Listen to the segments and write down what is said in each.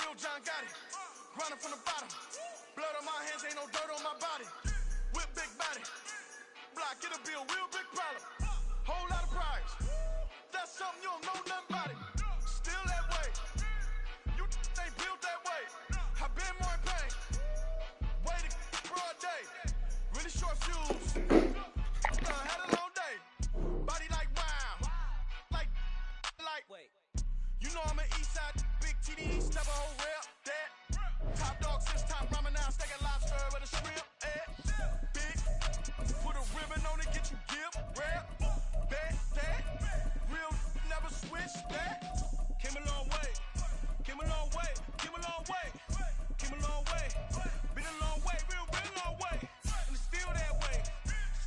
real John Gotti. Grinding from the bottom. Blood on my hands, ain't no dirt on my body. Whip big body. Block, it'll be a real big problem. Whole lot of prize. That's something you don't know nothing about it. Still that way. You ain't built that way. I've been more in pain. Way to broad day. Really short fuse. Had a long day. Body like wow. Like. Wait. You know I'm an east side, big TD, step a whole rep, that. Top dog, 6 top ramen now, steak and lobster with a shrimp, big. Put a ribbon on it, get you give, rap, bet, that. Real never switch, that. Came a long way, came a long way, came a long way, came a long way. Been a long way, real long way. And it's still that way,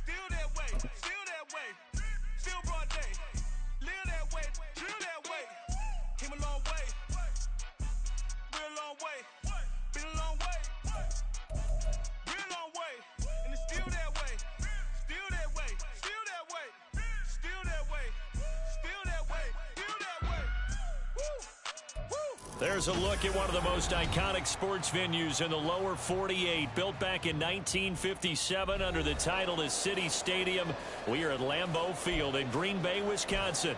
still that way, still that way. Still broad day, live that way, chill that way. Came a long way, real long way, been a long way, real long way, and it's still that way, still that way, still that way, still that way, still that way, still that way. Woo! Woo! There's a look at one of the most iconic sports venues in the lower 48, built back in 1957 under the title of City Stadium. We are at Lambeau Field in Green Bay, Wisconsin.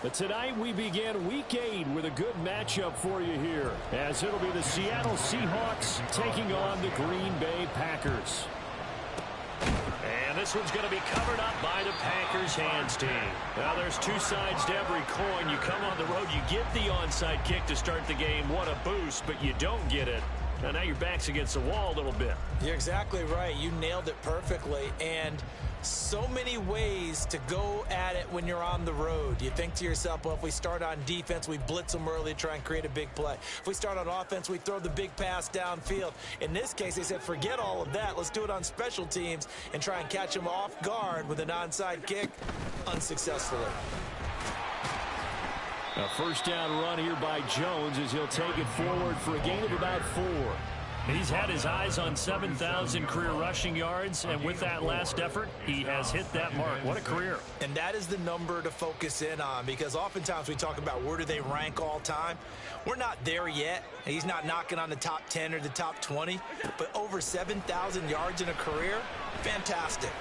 But tonight we begin Week 8 with a good matchup for you here, as it'll be the Seattle Seahawks taking on the Green Bay Packers. And this one's going to be covered up by the Packers hands team. Now there's two sides to every coin. You come on the road, you get the onside kick to start the game. What a boost, but you don't get it. Now your back's against the wall a little bit. You're exactly right. You nailed it perfectly. And so many ways to go at it when you're on the road. You think to yourself, well, if we start on defense, we blitz them early, try and create a big play. If we start on offense, we throw the big pass downfield. In this case, they said, forget all of that. Let's do it on special teams and try and catch them off guard with an onside kick unsuccessfully. A first down run here by Jones as he'll take it forward for a gain of about 4. He's had his eyes on 7,000 career rushing yards, and with that last effort, he has hit that mark. What a career. And that is the number to focus in on, because oftentimes we talk about where do they rank all time. We're not there yet. He's not knocking on the top 10 or the top 20, but over 7,000 yards in a career, fantastic.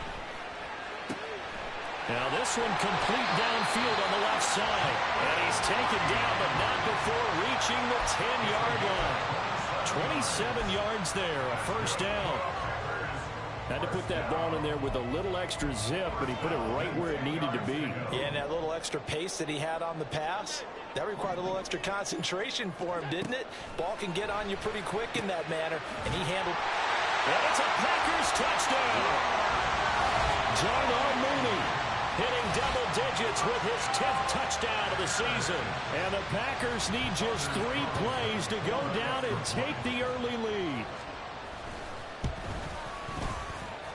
Now this one complete downfield on the left side. And he's taken down, but not before reaching the 10-yard line. 27 yards there, a first down. Had to put that ball in there with a little extra zip, but he put it right where it needed to be. Yeah, and that little extra pace that he had on the pass, that required a little extra concentration for him, didn't it? Ball can get on you pretty quick in that manner, and he handled. And it's a Packers touchdown. Darnell Mooney hitting double digits with his 10th touchdown of the season. And the Packers need just 3 plays to go down and take the early lead.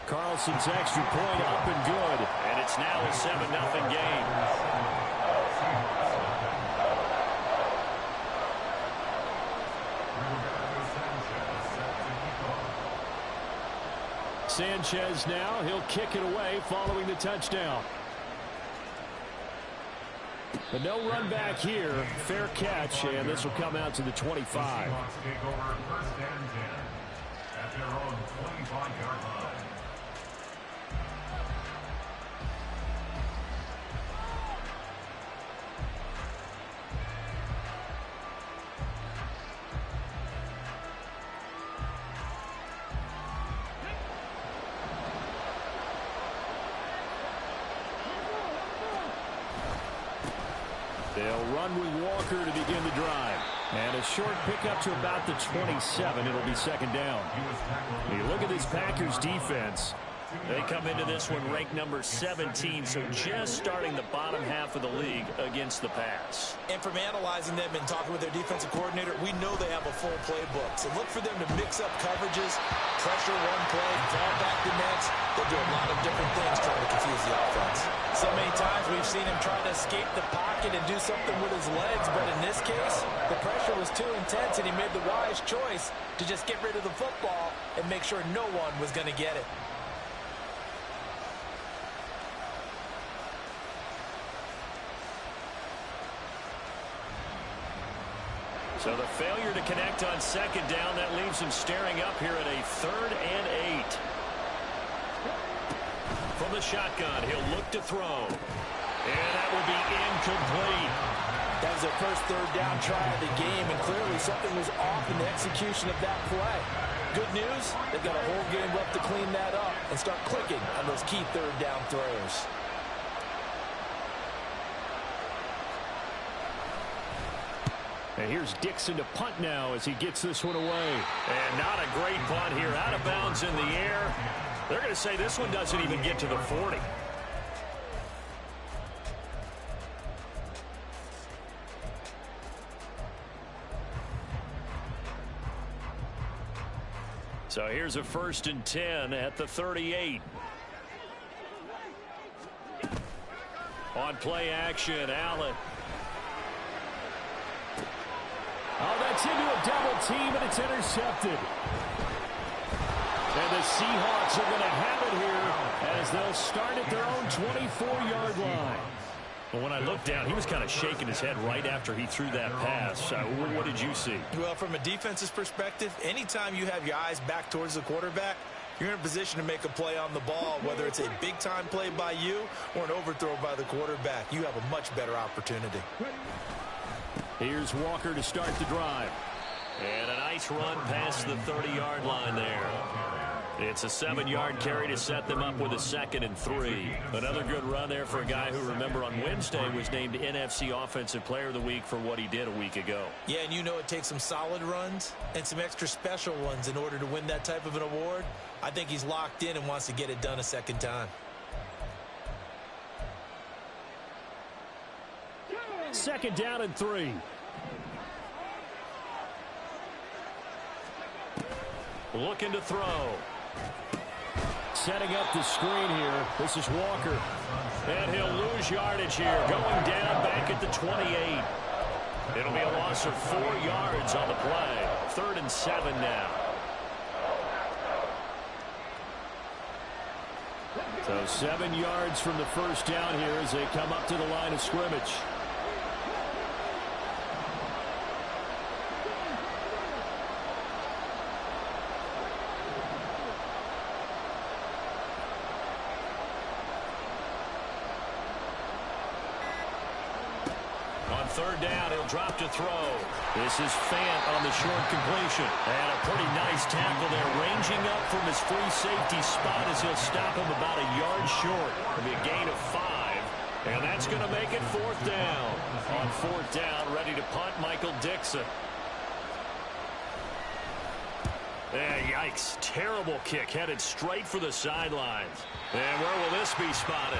Carlson's extra point up and good. And it's now a 7-0 game. Sanchez now, he'll kick it away following the touchdown. But no run back here. Fair catch, and this will come out to the 25. They'll run with Walker to begin the drive. And a short pickup to about the 27. It'll be second down. You look at this Packers defense. They come into this one ranked number 17, so just starting the bottom half of the league against the pass. And from analyzing them and talking with their defensive coordinator, we know they have a full playbook. So look for them to mix up coverages, pressure one play, fall back the next. They'll do a lot of different things trying to confuse the offense. So many times we've seen him try to escape the pocket and do something with his legs, but in this case, the pressure was too intense and he made the wise choice to just get rid of the football and make sure no one was going to get it. So the failure to connect on second down, that leaves him staring up here at a 3rd and 8. From the shotgun, he'll look to throw. And that will be incomplete. That was their first 3rd down try of the game, and clearly something was off in the execution of that play. Good news, they've got a whole game left to clean that up and start clicking on those key 3rd down throws. And here's Dixon to punt now as he gets this one away. And not a great punt here. Out of bounds in the air. They're going to say this one doesn't even get to the 40. So here's a 1st and 10 at the 38. On play action, Allen. Oh, that's into a double team, and it's intercepted. And the Seahawks are going to have it here as they'll start at their own 24-yard line. But when I looked down, he was kind of shaking his head right after he threw that pass. What did you see? Well, from a defense's perspective, anytime you have your eyes back towards the quarterback, you're in a position to make a play on the ball, whether it's a big-time play by you or an overthrow by the quarterback. You have a much better opportunity. Here's Walker to start the drive. And a nice run past the 30-yard line there. It's a 7-yard carry to set them up with a 2nd and 3. Another good run there for a guy who, remember, on Wednesday was named NFC Offensive Player of the Week for what he did a week ago. Yeah, and you know it takes some solid runs and some extra special ones in order to win that type of an award. I think he's locked in and wants to get it done a second time. 2nd down and 3. Looking to throw. Setting up the screen here. This is Walker. And he'll lose yardage here. Going down back at the 28. It'll be a loss of 4 yards on the play. 3rd and 7 now. So 7 yards from the first down here as they come up to the line of scrimmage. On 3rd down, he'll drop to throw. This is Fant on the short completion. And a pretty nice tackle there, ranging up from his free safety spot as he'll stop him about a yard short. It'll be a gain of 5. And that's going to make it 4th down. On 4th down, ready to punt, Michael Dixon. Yikes. Terrible kick, headed straight for the sidelines. And where will this be spotted?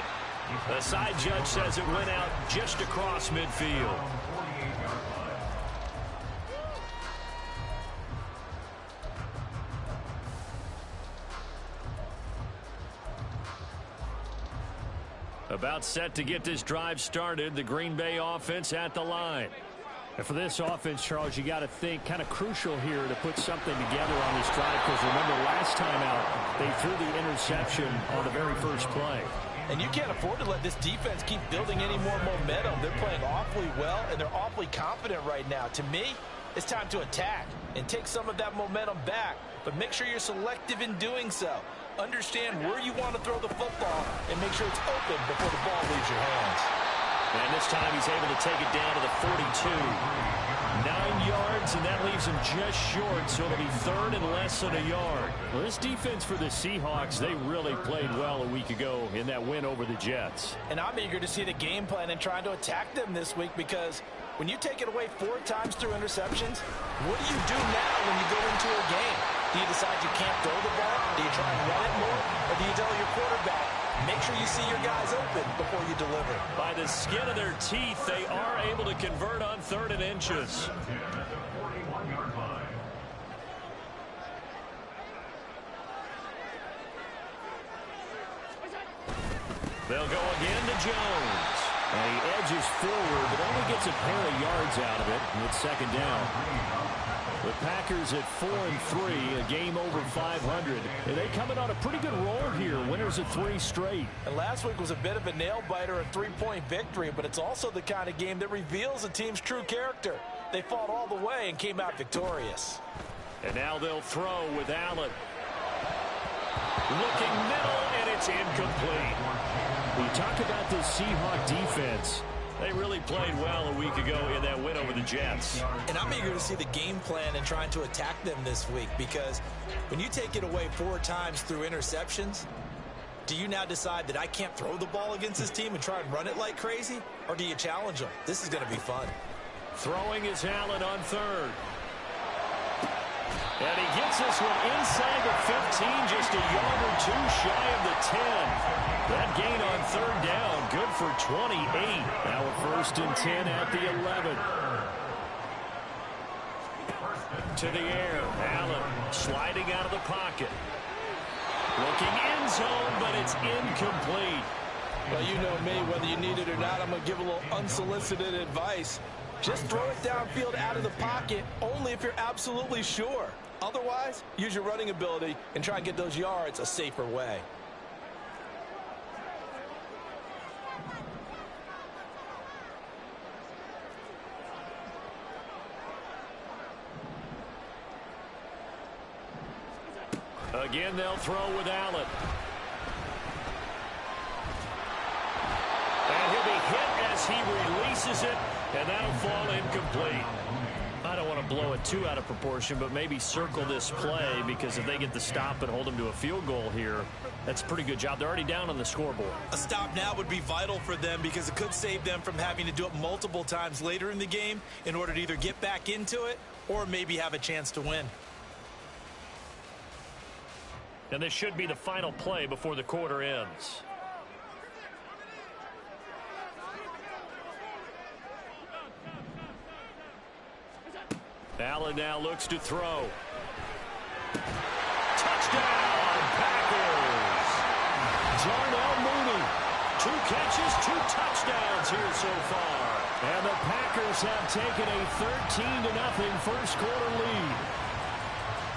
The side judge says it went out just across midfield. About set to get this drive started. The Green Bay offense at the line. And for this offense, Charles, you got to think kind of crucial here to put something together on this drive, because remember last time out they threw the interception on the very first play. And you can't afford to let this defense keep building any more momentum. They're playing awfully well, and they're awfully confident right now. To me, it's time to attack and take some of that momentum back. But make sure you're selective in doing so. Understand where you want to throw the football and make sure it's open before the ball leaves your hands. And this time he's able to take it down to the 42. 9 yards, and that leaves him just short, so it'll be 3rd and less than a yard. Well, this defense for the Seahawks, they really played well a week ago in that win over the Jets. And I'm eager to see the game plan and trying to attack them this week, because when you take it away 4 times through interceptions, what do you do now when you go into a game? Do you decide you can't throw the ball? Do you try and run it more? Or do you tell your quarterback, make sure you see your guys open before you deliver? By the skin of their teeth, they are able to convert on 3rd and inches. They'll go again to Jones. And he edges forward, but only gets a pair of yards out of it, and it's 2nd down. The Packers at 4-3, a game over 500. And they coming on a pretty good roll here, winners of 3 straight. And last week was a bit of a nail-biter, a 3-point victory, but it's also the kind of game that reveals a team's true character. They fought all the way and came out victorious. And now they'll throw with Allen. Looking middle, and it's incomplete. We talk about this Seahawk defense. They really played well a week ago in that win over the Jets. And I'm eager to see the game plan and trying to attack them this week, because when you take it away 4 times through interceptions, do you now decide that I can't throw the ball against this team and try and run it like crazy? Or do you challenge them? This is going to be fun. Throwing is Allen on third. And he gets this one inside the 15, just a yard or 2 shy of the 10. That gain on third down, good for 28. Now a 1st and 10 at the 11. To the air, Allen sliding out of the pocket. Looking end zone, but it's incomplete. Well, you know me, whether you need it or not, I'm going to give a little unsolicited advice. Just throw it downfield out of the pocket, only if you're absolutely sure. Otherwise, use your running ability and try and get those yards a safer way. Again, they'll throw with Allen. And he'll be hit as he releases it, and that'll fall incomplete. I don't want to blow it too out of proportion, but maybe circle this play, because if they get the stop and hold them to a field goal here, that's a pretty good job. They're already down on the scoreboard. A stop now would be vital for them, because it could save them from having to do it multiple times later in the game in order to either get back into it or maybe have a chance to win. And this should be the final play before the quarter ends. Allen now looks to throw. Touchdown, Packers! Darnell Mooney. 2 catches, 2 touchdowns here so far. And the Packers have taken a 13-0 first quarter lead.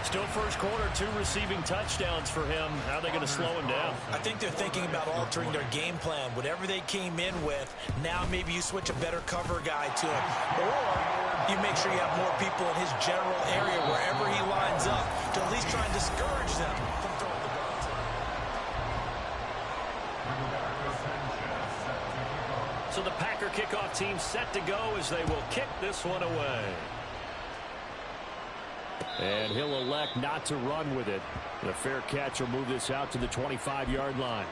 Still first quarter, 2 receiving touchdowns for him. How are they going to slow him down? I think they're thinking about altering their game plan. Whatever they came in with, now maybe you switch a better cover guy to him. Or you make sure you have more people in his general area wherever he lines up to at least try and discourage them from throwing the ball to him. So the Packer kickoff team set to go as they will kick this one away. And he'll elect not to run with it. And a fair catch will move this out to the 25-yard line.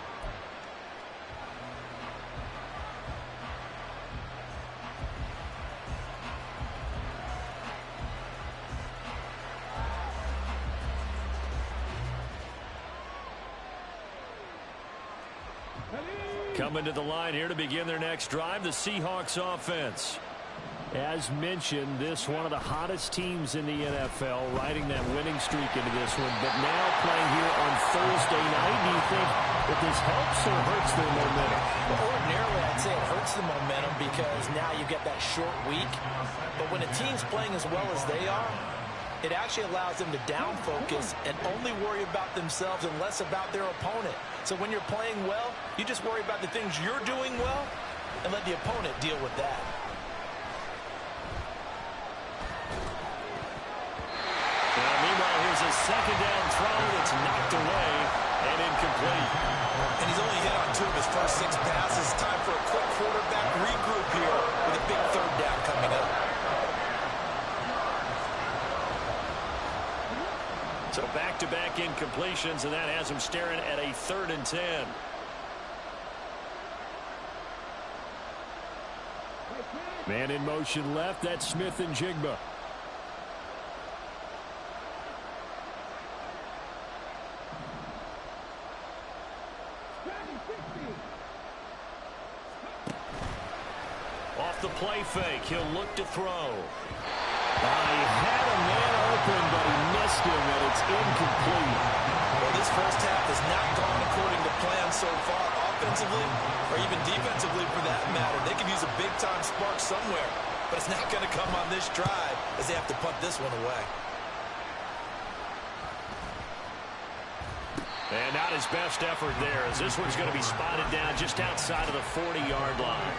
Coming to the line here to begin their next drive, the Seahawks offense. As mentioned, this one of the hottest teams in the NFL, riding that winning streak into this one, but now playing here on Thursday night. Do you think that this helps or hurts their momentum? Well, ordinarily, I'd say it hurts the momentum, because now you get that short week. But when a team's playing as well as they are, it actually allows them to down focus and only worry about themselves and less about their opponent. So when you're playing well, you just worry about the things you're doing well and let the opponent deal with that. Meanwhile, here's a second down throw that's knocked away and incomplete. And he's only hit on 2 of his first 6 passes. Time for a quick quarterback regroup here with a big 3rd down coming up. So back-to-back incompletions, and that has him staring at a 3rd and 10. Man in motion left. That's Smith and Jigba. Off the play fake, he'll look to throw. He had a man open, but he missed him, and it's incomplete. Well, this first half has not gone according to plan so far, offensively or even defensively for that matter. They could use a big-time spark somewhere, but it's not going to come on this drive as they have to punt this one away. And not his best effort there, as this one's going to be spotted down just outside of the 40-yard line.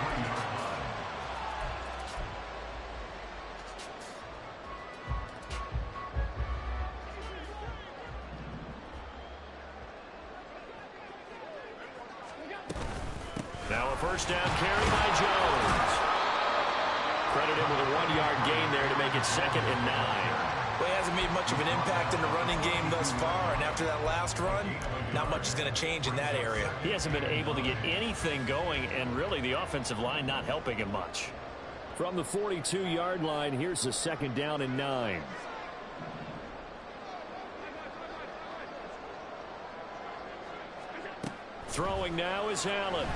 first down carry by Jones. Credit him with a 1-yard gain there to make it 2nd and 9. Well, he hasn't made much of an impact in the running game thus far, and after that last run, not much is going to change in that area. He hasn't been able to get anything going, and really the offensive line not helping him much. From the 42-yard line, here's the 2nd down and 9. Throwing now is Allen.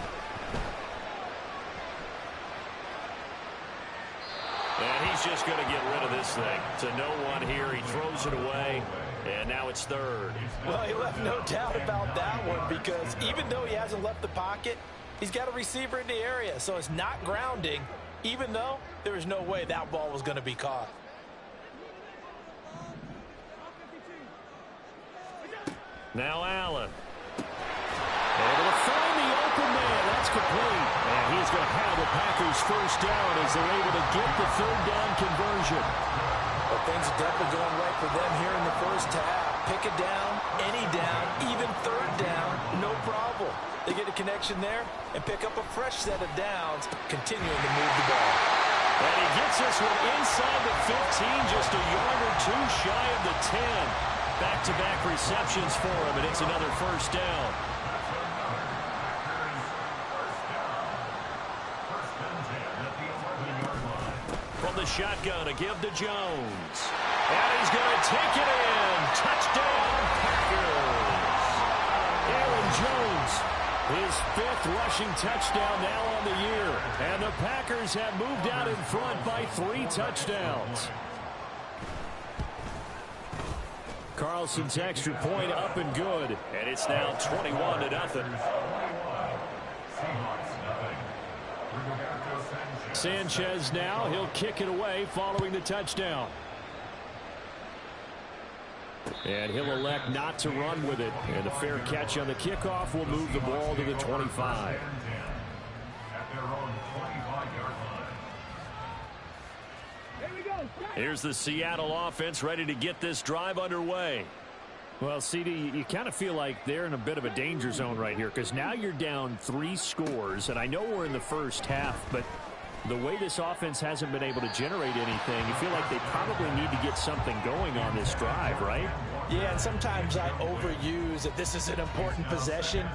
And he's just going to get rid of this thing. To no one here. He throws it away. And now it's 3rd. Well, he left no doubt about that one, because even though he hasn't left the pocket, he's got a receiver in the area. So it's not grounding, even though there was no way that ball was going to be caught. Now Allen. Able to find the open man. That's complete. And he's going to have the Packers first down as they're able to get the 3rd down conversion. But things are definitely going right for them here in the first half. Pick it down, any down, even 3rd down, no problem. They get a connection there and pick up a fresh set of downs, continuing to move the ball. And he gets this one inside the 15, just a yard or 2 shy of the 10. Back-to-back receptions for him, and it's another first down. From the shotgun, a give to Jones. And he's going to take it in. Touchdown, Packers. Aaron Jones, his 5th rushing touchdown now on the year. And the Packers have moved out in front by 3 touchdowns. Carlson's extra point up and good. And it's now 21-0. Sanchez now, he'll kick it away following the touchdown. And he'll elect not to run with it. And a fair catch on the kickoff will move the ball to the 25. Here's the Seattle offense ready to get this drive underway. Well, CD, you kind of feel like they're in a bit of a danger zone right here, because now you're down 3 scores, and I know we're in the first half, but the way this offense hasn't been able to generate anything, you feel like they probably need to get something going on this drive, right? Yeah, and sometimes I overuse that this is an important possession.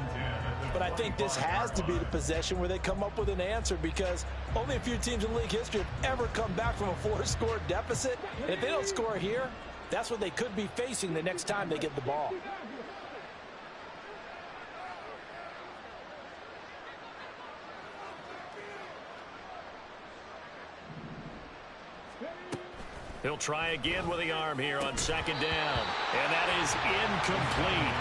But I think this has to be the possession where they come up with an answer, because only a few teams in league history have ever come back from a 4-score deficit. And if they don't score here, that's what they could be facing the next time they get the ball. He'll try again with the arm here on 2nd down. And that is incomplete.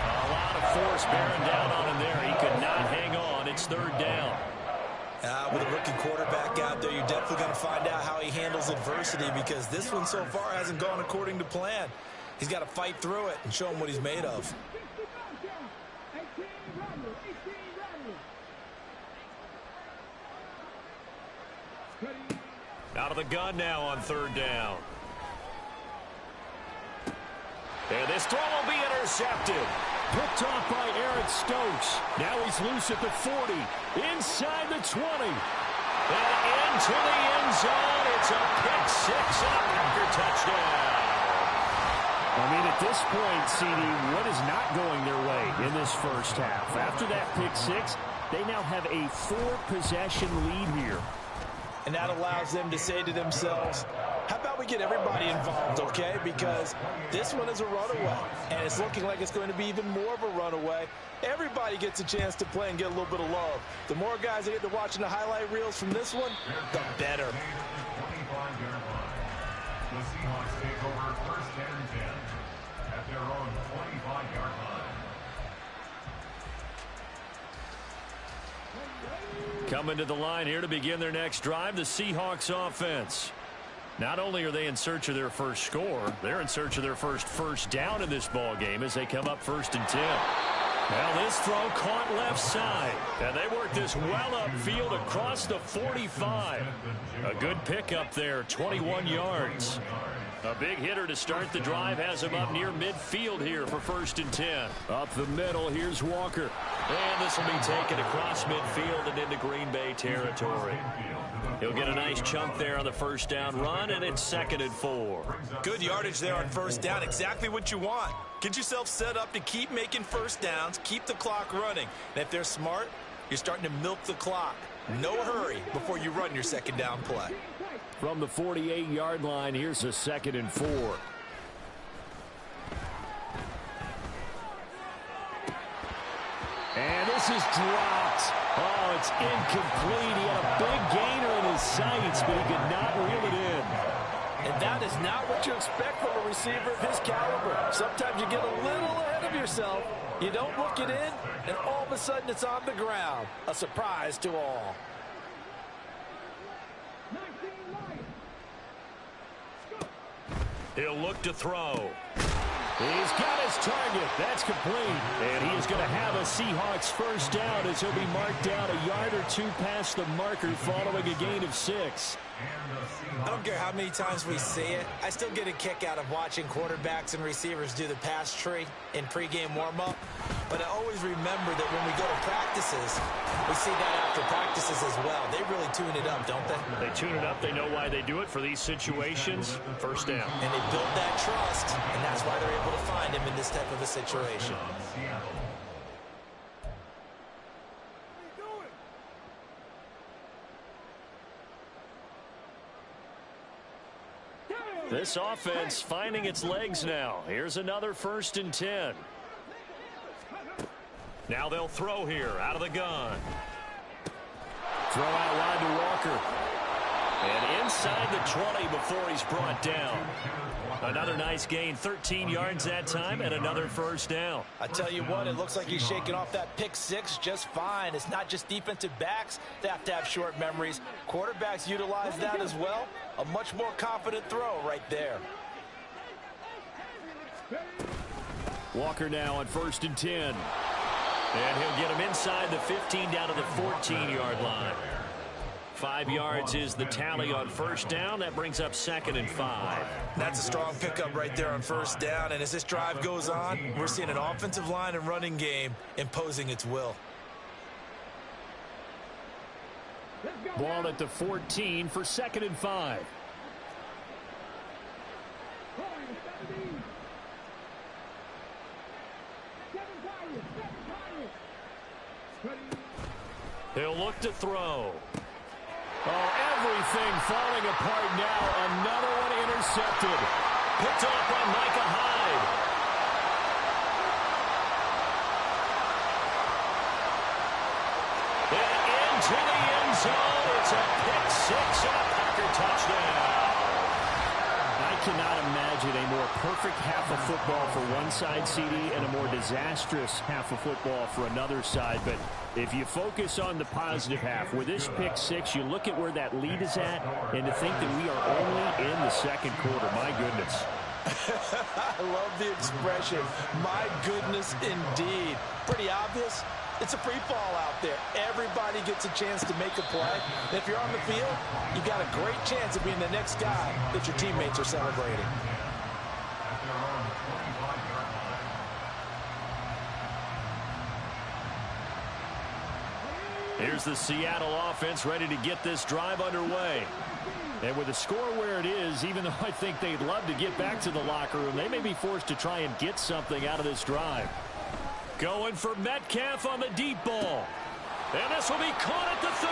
A lot of force bearing down on him there. He could not hang on. It's 3rd down. With a rookie quarterback out there, you're definitely going to find out how he handles adversity, because this one so far hasn't gone according to plan. He's got to fight through it and show him what he's made of. Out of the gun now on 3rd down. And this throw will be intercepted. Picked off by Eric Stokes. Now he's loose at the 40. Inside the 20. And into the end zone. It's a pick 6 and a Packer touchdown. I mean, at this point, CD, what is not going their way in this first half? After that pick 6, they now have a 4-possession lead here. And that allows them to say to themselves, how about we get everybody involved, okay? Because this one is a runaway, and it's looking like it's going to be even more of a runaway. Everybody gets a chance to play and get a little bit of love. The more guys that get to watching the highlight reels from this one, the better. The Seahawks take over 1st and 10 at their own 25-yard line. Coming to the line here to begin their next drive, the Seahawks offense. Not only are they in search of their first score, they're in search of their first down in this ball game as they come up 1st and 10. Now this throw caught left side, and they work this well upfield across the 45. A good pickup there, 21 yards. A big hitter to start the drive has him up near midfield here for 1st and 10. Up the middle, here's Walker. And this will be taken across midfield and into Green Bay territory. He'll get a nice chunk there on the 1st down run, and it's 2nd and 4. Good yardage there on 1st down. Exactly what you want. Get yourself set up to keep making 1st downs, keep the clock running. And if they're smart, you're starting to milk the clock. No hurry before you run your 2nd down play. From the 48-yard line, here's a 2nd and 4. And this is dropped. Oh, it's incomplete. He had a big gainer in his sights, but he could not reel it in. And that is not what you expect from a receiver of his caliber. Sometimes you get a little ahead of yourself. You don't look it in, and all of a sudden it's on the ground. A surprise to all. He'll look to throw. He's got his target. That's complete. And he is going to have a Seahawks 1st down as he'll be marked down a yard or 2 past the marker following a gain of 6. I don't care how many times we see it. I still get a kick out of watching quarterbacks and receivers do the pass tree in pregame warm-up. But I always remember that when we go to practices, we see that after practices as well. They really tune it up, don't they? They tune it up. They know why they do it for these situations. 1st down. And they build that trust, and that's why they're able to find him in this type of a situation. This offense finding its legs now. Here's another 1st and 10. Now they'll throw here out of the gun. Throw out wide to Walker. And inside the 20 before he's brought down. Another nice gain, 13 yards that time, and another 1st down. I tell you what, it looks like he's shaking off that pick 6 just fine. It's not just defensive backs that have to have short memories. Quarterbacks utilize that as well. A much more confident throw right there. Walker now on 1st and 10. And he'll get him inside the 15 down to the 14-yard line. 5 yards is the tally on 1st down. That brings up 2nd and 5. That's a strong pickup right there on 1st down. And as this drive goes on, we're seeing an offensive line and running game imposing its will. Ball at the 14 for 2nd and 5. He'll look to throw. Oh, everything falling apart now. Another one intercepted. Picked off by Micah Hyde. And into the end zone. It's a pick 6 and a Packer touchdown. I cannot imagine a more perfect half of football for one side, CD, and a more disastrous half of football for another side. But if you focus on the positive half, with this pick 6, you look at where that lead is at, and to think that we are only in the 2nd quarter. My goodness. I love the expression. My goodness, indeed. Pretty obvious. It's a free fall out there. Everybody gets a chance to make a play. And if you're on the field, you've got a great chance of being the next guy that your teammates are celebrating. Here's the Seattle offense ready to get this drive underway. And with the score where it is, even though I think they'd love to get back to the locker room, they may be forced to try and get something out of this drive. Going for Metcalf on the deep ball. And this will be caught at the 30.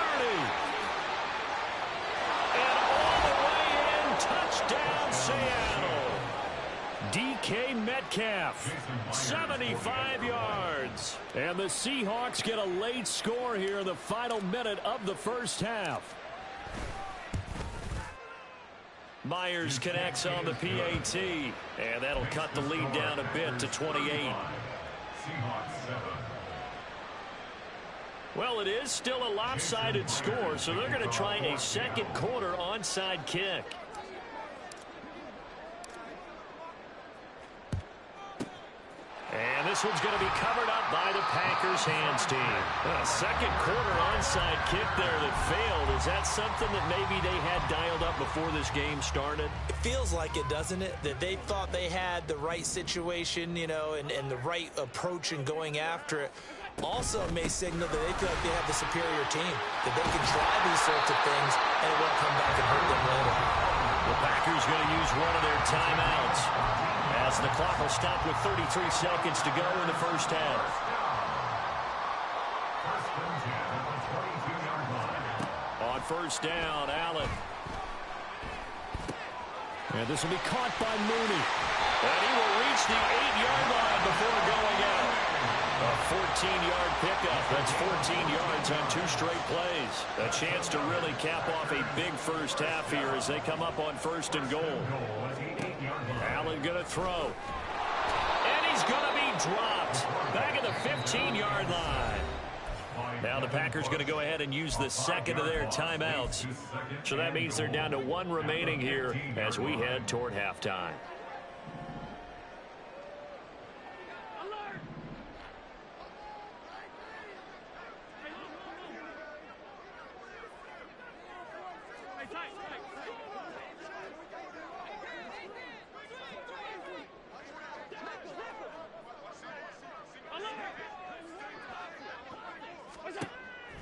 And all the way in, touchdown Seattle. DK Metcalf, 75 yards. And the Seahawks get a late score here in the final minute of the 1st half. Myers connects on the PAT. And that'll cut the lead down a bit to 28. Well, it is still a lopsided score, so they're going to try a 2nd quarter onside kick. And this one's going to be covered up by the Packers hands team. A second quarter onside kick there that failed. Is that something that maybe they had dialed up before this game started? It feels like it, doesn't it? That they thought they had the right situation, you know, and the right approach in going after it. Also may signal that they feel like they have the superior team, that they can try these sorts of things and it won't come back and hurt them later. The Packers going to use one of their timeouts as the clock will stop with 33 seconds to go in the first half. On first down, Allen. And this will be caught by Mooney. And he will reach the 8-yard line before going out. A 14-yard pickup. That's 14 yards on 2 straight plays. A chance to really cap off a big first half here as they come up on first and goal. Allen going to throw. And he's going to be dropped. Back at the 15-yard line. Now the Packers going to go ahead and use the second of their timeouts. So that means they're down to 1 remaining here as we head toward halftime.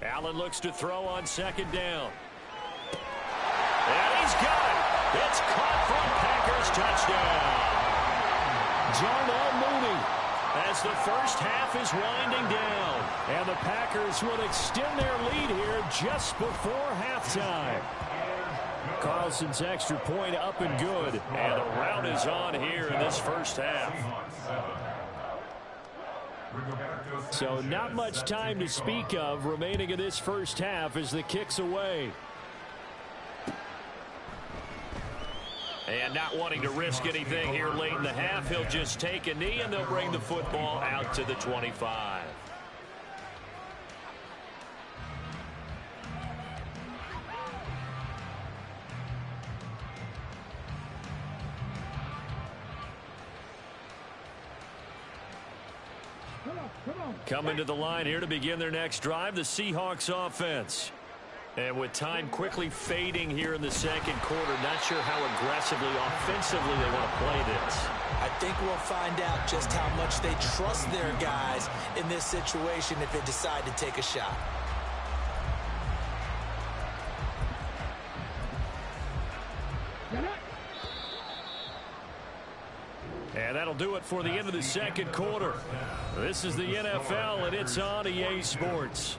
Allen looks to throw on second down. And he's got it. It's caught for a Packers touchdown. Darnell Mooney. As the first half is winding down. And the Packers will extend their lead here just before halftime. Carlson's extra point up and good. And the rout is on here in this first half. So not much time to speak of remaining in this first half as the kick's away. And not wanting to risk anything here late in the half, he'll just take a knee and they'll bring the football out to the 25. Coming to the line here to begin their next drive, the Seahawks offense. And with time quickly fading here in the second quarter, not sure how aggressively, offensively they want to play this. I think we'll find out just how much they trust their guys in this situation if they decide to take a shot. And that'll do it for the end of the second quarter. This is the NFL, and it's on EA Sports.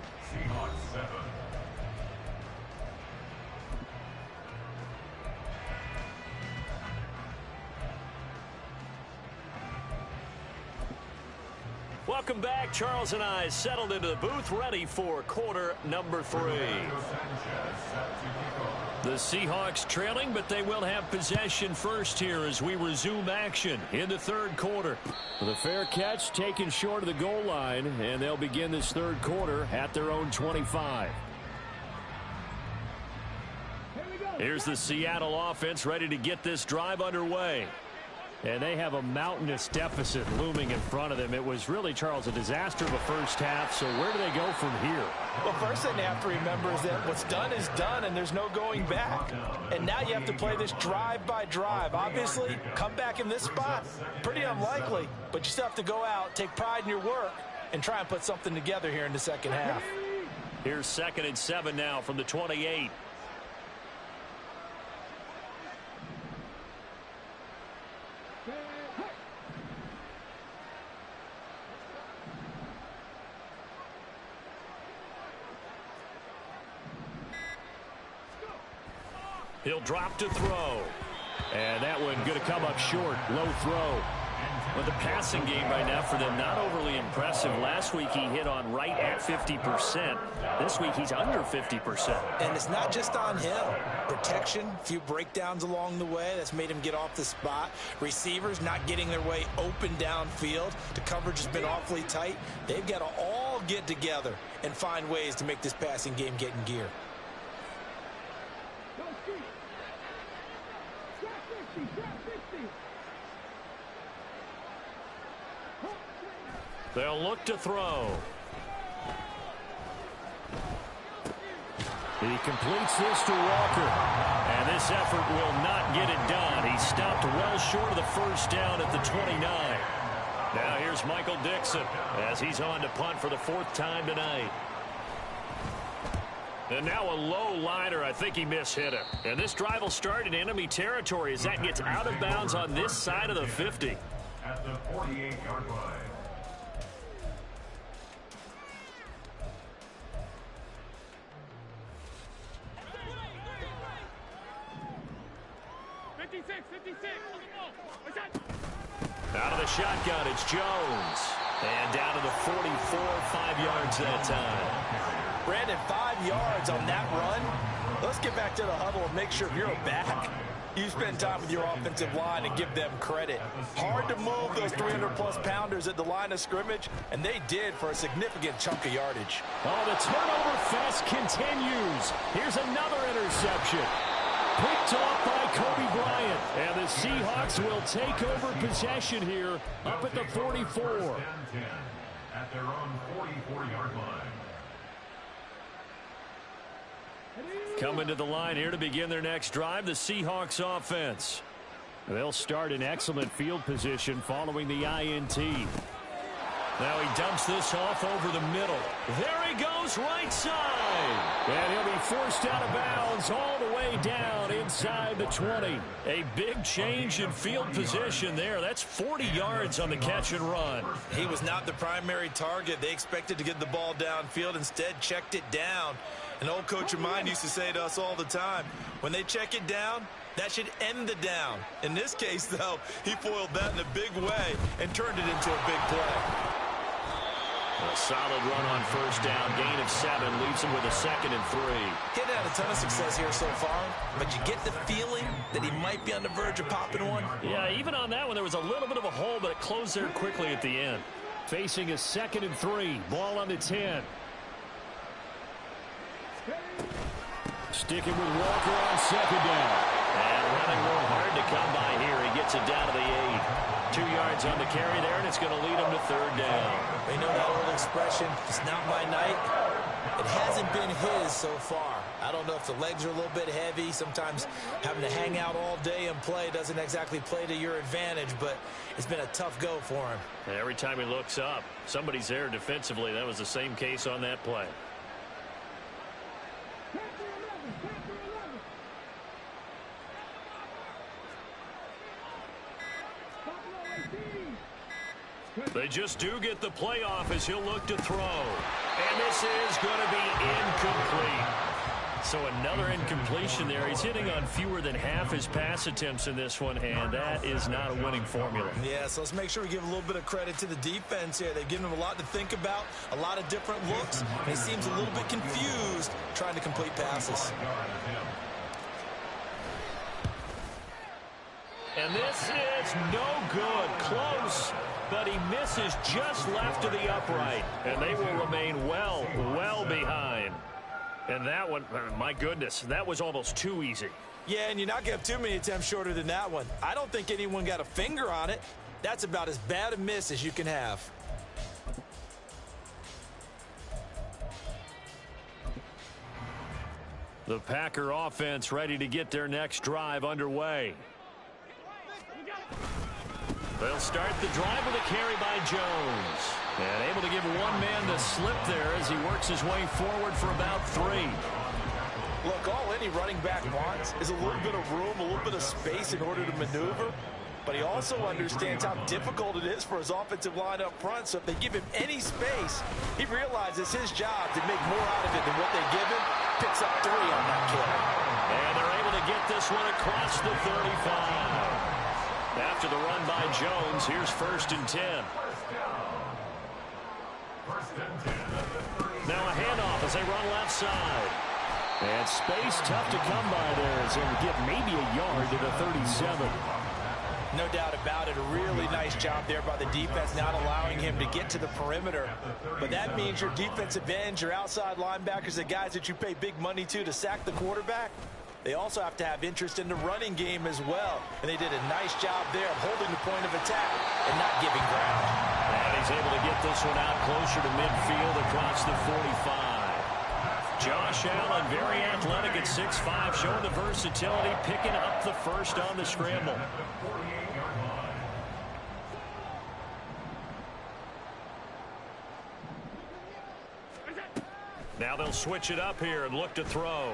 Welcome back. Charles and I settled into the booth, ready for quarter number 3. The Seahawks trailing, but they will have possession first here as we resume action in the third quarter. The fair catch taken short of the goal line, and they'll begin this third quarter at their own 25. Here's the Seattle offense ready to get this drive underway. And they have a mountainous deficit looming in front of them. It was really, Charles, a disaster of a first half. So where do they go from here? Well, first thing they have to remember is that what's done is done, and there's no going back. And now you have to play this drive by drive. Obviously, come back in this spot, pretty unlikely. But you still have to go out, take pride in your work, and try and put something together here in the second half. Here's 2nd and 7 now from the 28. He'll drop to throw. And that one going to come up short. Low throw. But the passing game right now for them, not overly impressive. Last week he hit on right at 50%. This week he's under 50%. And it's not just on him. Protection, a few breakdowns along the way. That's made him get off the spot. Receivers not getting their way open downfield. The coverage has been awfully tight. They've got to all get together and find ways to make this passing game get in gear. They'll look to throw. He completes this to Walker. And this effort will not get it done. He stopped well short of the first down at the 29. Now here's Michael Dixon as he's on to punt for the 4th time tonight. And now a low liner. I think he mishit it. And this drive will start in enemy territory as that gets out of bounds on this side of the 50. At the 48-yard line. 56. Out of the shotgun, it's Jones. And down to the 44, 5 yards that time. Brandon, 5 yards on that run. Let's get back to the huddle and make sure if you're a back, you spend time with your offensive line and give them credit. Hard to move those 300-plus pounders at the line of scrimmage, and they did for a significant chunk of yardage. Oh, the turnover fest continues. Here's another interception. Picked off by Kobe Bryant. And the Seahawks will take over possession here up at the 44. At their own 44-yard line. Coming to the line here to begin their next drive, the Seahawks offense. They'll start in excellent field position following the INT. Now he dumps this off over the middle. There he goes, right side. And he'll be forced out of bounds all the way down inside the 20. A big change in field position there. That's 40 yards on the catch and run. He was not the primary target. They expected to get the ball downfield. Instead, checked it down. An old coach of mine used to say to us all the time, when they check it down, that should end the down. In this case, though, he foiled that in a big way and turned it into a big play. A solid run on first down. Gain of 7 leaves him with a 2nd and 3. He hadn't had a ton of success here so far, but you get the feeling that he might be on the verge of popping one. Yeah, even on that one, there was a little bit of a hole, but it closed there quickly at the end. Facing a 2nd and 3. Ball on the 10. Sticking with Walker on 2nd down. And running a little hard to come by here. He gets it down to the 8. 2 yards on the carry there, and it's going to lead him to 3rd down. You know that old expression, it's not my night. It hasn't been his so far. I don't know if the legs are a little bit heavy. Sometimes having to hang out all day and play doesn't exactly play to your advantage, but it's been a tough go for him. And every time he looks up, somebody's there defensively. That was the same case on that play. They just do get the playoff as he'll look to throw. And this is going to be incomplete. So another incompletion there. He's hitting on fewer than half his pass attempts in this one, and that is not a winning formula. Yeah, so let's make sure we give a little bit of credit to the defense here. They've given him a lot to think about, a lot of different looks, and he seems a little bit confused trying to complete passes. And this is no good. Close, but he misses just left of the upright. And they will remain well behind. And that one, my goodness, that was almost too easy. Yeah, and you're not going to have too many attempts shorter than that one. I don't think anyone got a finger on it. That's about as bad a miss as you can have. The Packer offense ready to get their next drive underway. They'll start the drive with a carry by Jones. And able to give one man the slip there as he works his way forward for about 3. Look, all any running back wants is a little bit of room, a little bit of space in order to maneuver. But he also understands how difficult it is for his offensive line up front. So if they give him any space, he realizes his job to make more out of it than what they give him. Picks up 3 on that carry. And they're able to get this one across the 35. After the run by Jones, here's 1st and 10. Now a handoff as they run left side. And space tough to come by there as they'll get maybe a yard to the 37. No doubt about it. A really nice job there by the defense, not allowing him to get to the perimeter. But that means your defensive ends, your outside linebackers, the guys that you pay big money to sack the quarterback, they also have to have interest in the running game as well. And they did a nice job there of holding the point of attack and not giving ground. And he's able to get this one out closer to midfield across the 45. Josh Allen, very athletic at 6'5", showing the versatility, picking up the first on the scramble. Now they'll switch it up here and look to throw.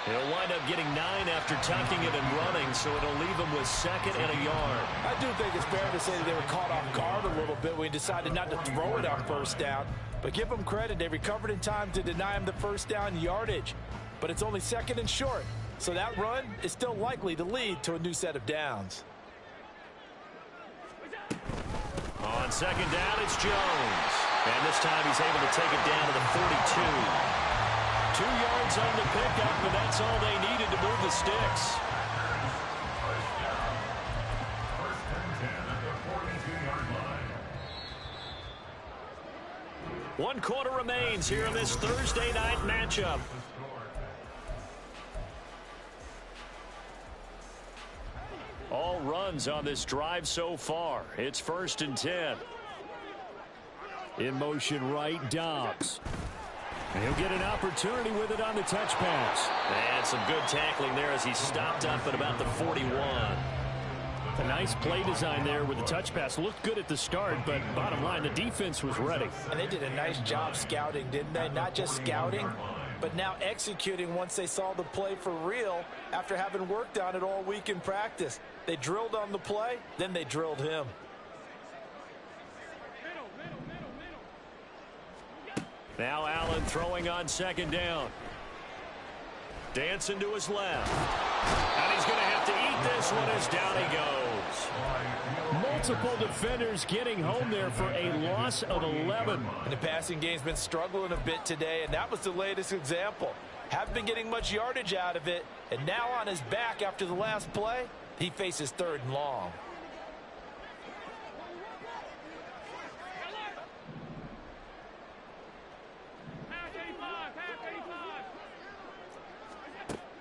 He'll wind up getting 9 after tucking it and running, so it'll leave him with 2nd and a yard. I do think it's fair to say that they were caught off guard a little bit when he decided not to throw it on first down. But give them credit, they recovered in time to deny him the first down yardage. But it's only 2nd and short, so that run is still likely to lead to a new set of downs. On 2nd down, it's Jones. And this time he's able to take it down to the 42. 2 yards on the pickup, and that's all they needed to move the sticks. One quarter remains here in this Thursday night matchup. All runs on this drive so far. It's 1st and 10. In motion right, Dobbs. And he'll get an opportunity with it on the touch pass. And some good tackling there as he stopped up at about the 41. A nice play design there with the touch pass. Looked good at the start, but bottom line, the defense was ready. And they did a nice job scouting, didn't they? Not just scouting, but now executing once they saw the play for real after having worked on it all week in practice. They drilled on the play, then they drilled him. Now Allen throwing on 2nd down. Dancing to his left. And he's going to have to eat this one as down he goes. Multiple defenders getting home there for a loss of 11. And the passing game's been struggling a bit today, and that was the latest example. Haven't been getting much yardage out of it, and now on his back after the last play, he faces 3rd and long.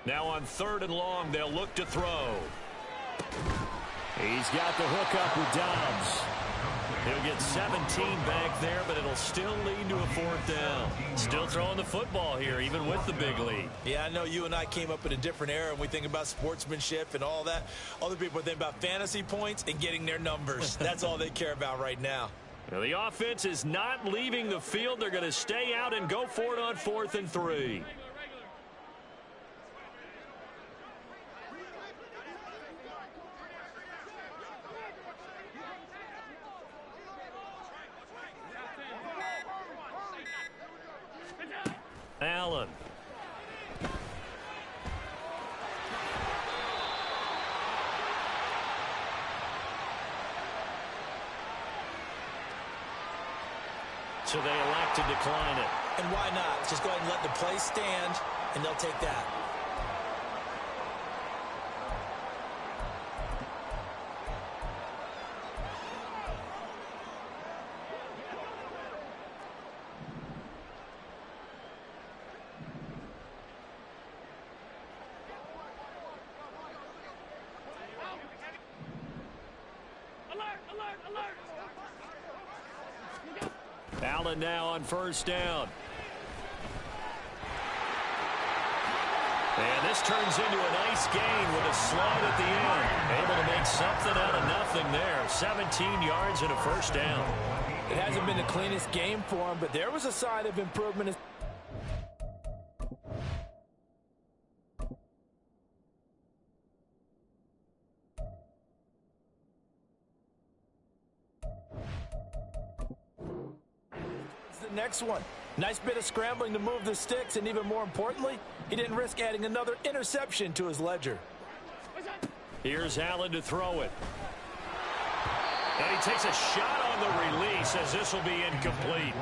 Now on 3rd and long, they'll look to throw. He's got the hook up with Dobbs. He'll get 17 back there, but it'll still lead to a 4th down. Still throwing the football here, even with the big lead. Yeah, I know you and I came up in a different era, and we think about sportsmanship and all that. Other people think about fantasy points and getting their numbers. That's all they care about right now. Now, the offense is not leaving the field. They're going to stay out and go for it on 4th and 3. Allen. So they elect to decline it. And why not? Just go ahead and let the play stand, and they'll take that. Allen now on 1st down. And this turns into a nice gain with a slide at the end. Able to make something out of nothing there. 17 yards and a 1st down. It hasn't been the cleanest game for him, but there was a sign of improvement. Next one. Nice bit of scrambling to move the sticks, and even more importantly, he didn't risk adding another interception to his ledger. Here's Allen to throw it. And he takes a shot on the release as this will be incomplete.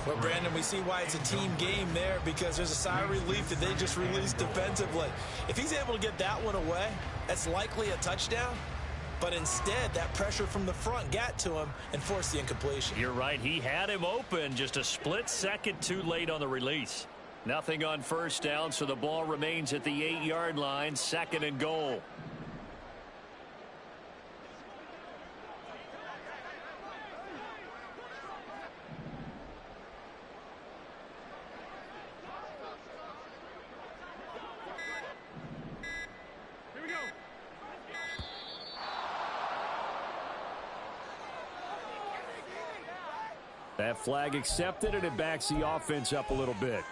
Well, Brandon, we see why it's a team game there, because there's a sigh of relief that they just released defensively. If he's able to get that one away, that's likely a touchdown. But instead, that pressure from the front got to him and forced the incompletion. You're right. He had him open, just a split second too late on the release. Nothing on first down, so the ball remains at the 8-yard line, 2nd and goal. That flag accepted, and it backs the offense up a little bit.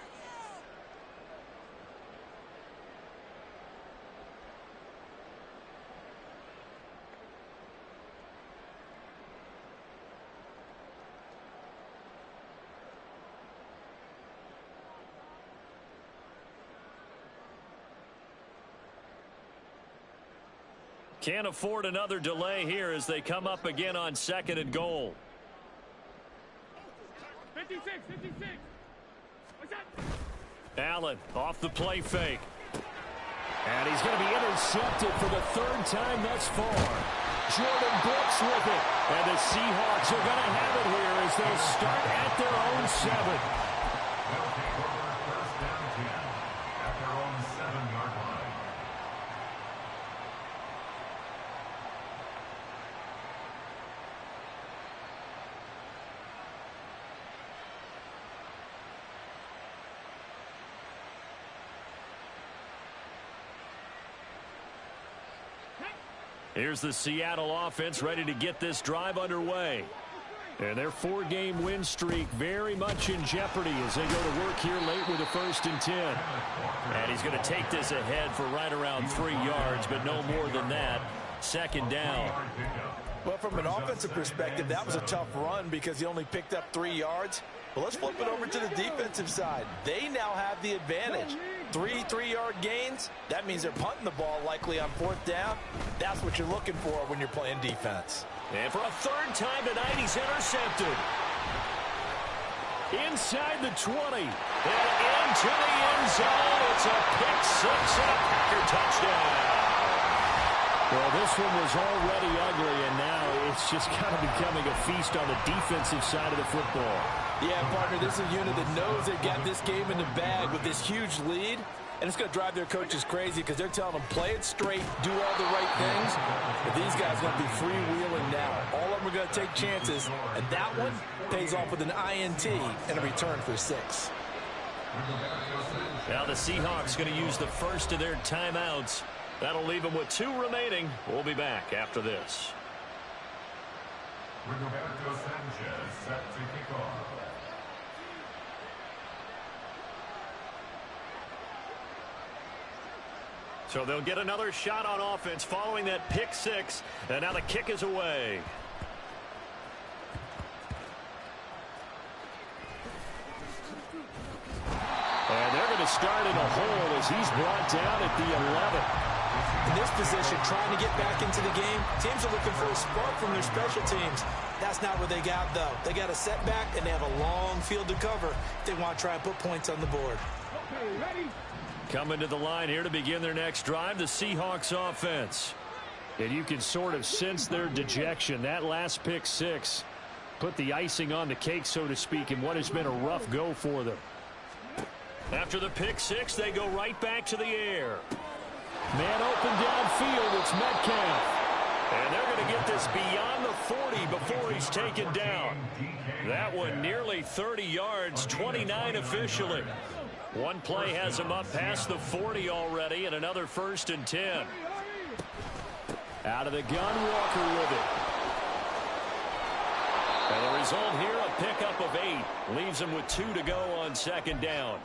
Can't afford another delay here as they come up again on 2nd and goal. 56. Allen off the play fake. And he's going to be intercepted for the 3rd time thus far. Jordan Brooks with it. And the Seahawks are going to have it here as they start at their own 7. Here's the Seattle offense ready to get this drive underway. And their 4-game win streak very much in jeopardy as they go to work here late with a 1st and 10. And he's going to take this ahead for right around 3 yards, but no more than that. 2nd down. Well, from an offensive perspective, that was a tough run because he only picked up 3 yards. Well, let's flip it over to the defensive side. They now have the advantage. 3 3-yard gains. That means they're punting the ball likely on 4th down. That's what you're looking for when you're playing defense. And for a 3rd time tonight, he's intercepted. Inside the 20. And into the end zone. It's a pick 6 and a Packer touchdown. Well, this one was already ugly, and now it's just kind of becoming a feast on the defensive side of the football. Yeah, partner, this is a unit that knows they've got this game in the bag with this huge lead, and it's going to drive their coaches crazy because they're telling them, play it straight, do all the right things. But these guys are going to be freewheeling now. All of them are going to take chances, and that one pays off with an INT and a return for 6. Now the Seahawks going to use the first of their timeouts. That'll leave them with 2 remaining. We'll be back after this. Roberto Sanchez set to kick off. So they'll get another shot on offense following that pick 6. And now the kick is away. And they're going to start in a hole as he's brought down at the 11. In this position, trying to get back into the game, teams are looking for a spark from their special teams. That's not what they got, though. They got a setback, and they have a long field to cover if they want to try and put points on the board. Okay, ready? Coming to the line here to begin their next drive, the Seahawks offense. And you can sort of sense their dejection. That last pick 6 put the icing on the cake, so to speak, in what has been a rough go for them. After the pick 6, they go right back to the air. Man open downfield, it's Metcalf. And they're going to get this beyond the 40 before he's taken down. That one nearly 30 yards, 29 officially. One play has him up past the 40 already, and another 1st and 10. Out of the gun, Walker with it. And the result here, a pickup of 8. Leaves him with 2 to go on 2nd down.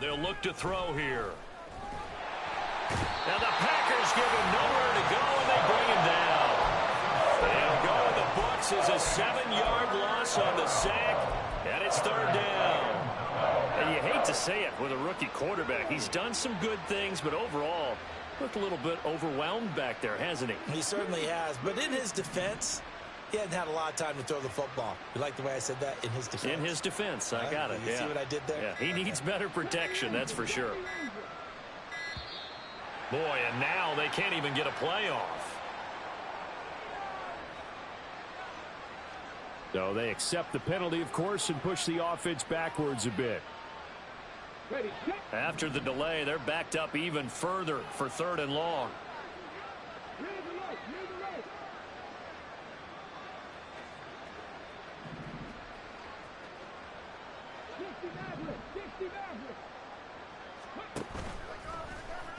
They'll look to throw here. Now the Packers give him nowhere to go, and they bring him down. They'll go in the books as a 7-yard loss on the sack, and it's 3rd down. And you hate to say it with a rookie quarterback. He's done some good things, but overall, looked a little bit overwhelmed back there, hasn't he? He certainly has. But in his defense, He hadn't had a lot of time to throw the football. You like the way I said that? In his defense? In his defense. I got it. You see what I did there? Yeah, he needs better protection, that's for sure. Boy, and now they can't even get a play off. So they accept the penalty, of course, and push the offense backwards a bit. After the delay, they're backed up even further for 3rd and long.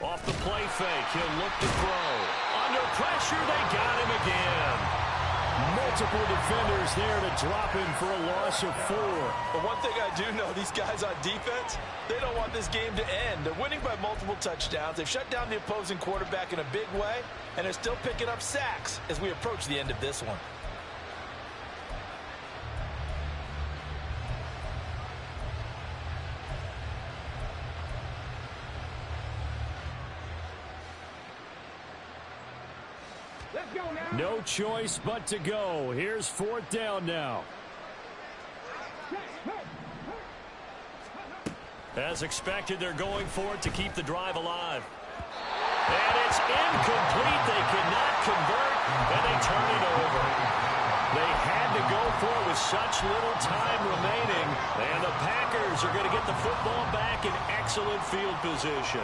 Off the play fake, he'll look to throw. Under pressure, they got him again. Multiple defenders there to drop him for a loss of 4. But one thing I do know, these guys on defense, they don't want this game to end. They're winning by multiple touchdowns. They've shut down the opposing quarterback in a big way, and they're still picking up sacks as we approach the end of this one. No choice but to go. Here's 4th down now. As expected, they're going for it to keep the drive alive. And it's incomplete. They cannot convert, and they turn it over. They had to go for it with such little time remaining, and the Packers are going to get the football back in excellent field position.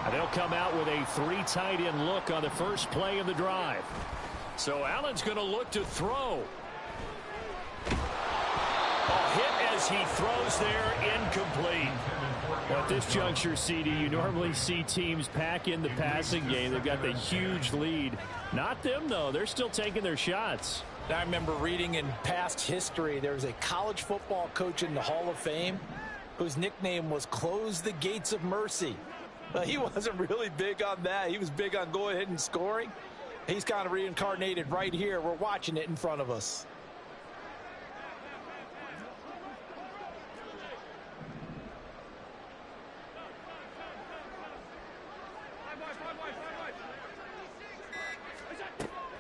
And they'll come out with a 3 tight end look on the first play of the drive. So Allen's going to look to throw. A hit as he throws there, incomplete. At this juncture, CD, you normally see teams pack in the passing game. They've got the huge lead. Not them, though. They're still taking their shots. I remember reading in past history, there was a college football coach in the Hall of Fame whose nickname was Close the Gates of Mercy. He wasn't really big on that. He was big on going ahead and scoring. He's kind of reincarnated right here. We're watching it in front of us.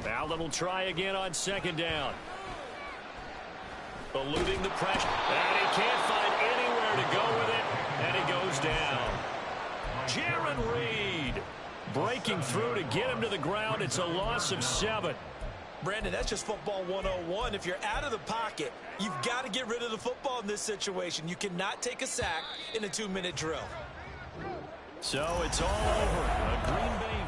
Allen will try again on 2nd down. Eluding the pressure. And he can't find anywhere to go with it. And he goes down. Jaron Reed breaking through to get him to the ground. It's a loss of 7. Brandon, that's just football 101. If you're out of the pocket, you've got to get rid of the football in this situation. You cannot take a sack in a 2-minute drill. So it's all over. A Green Bay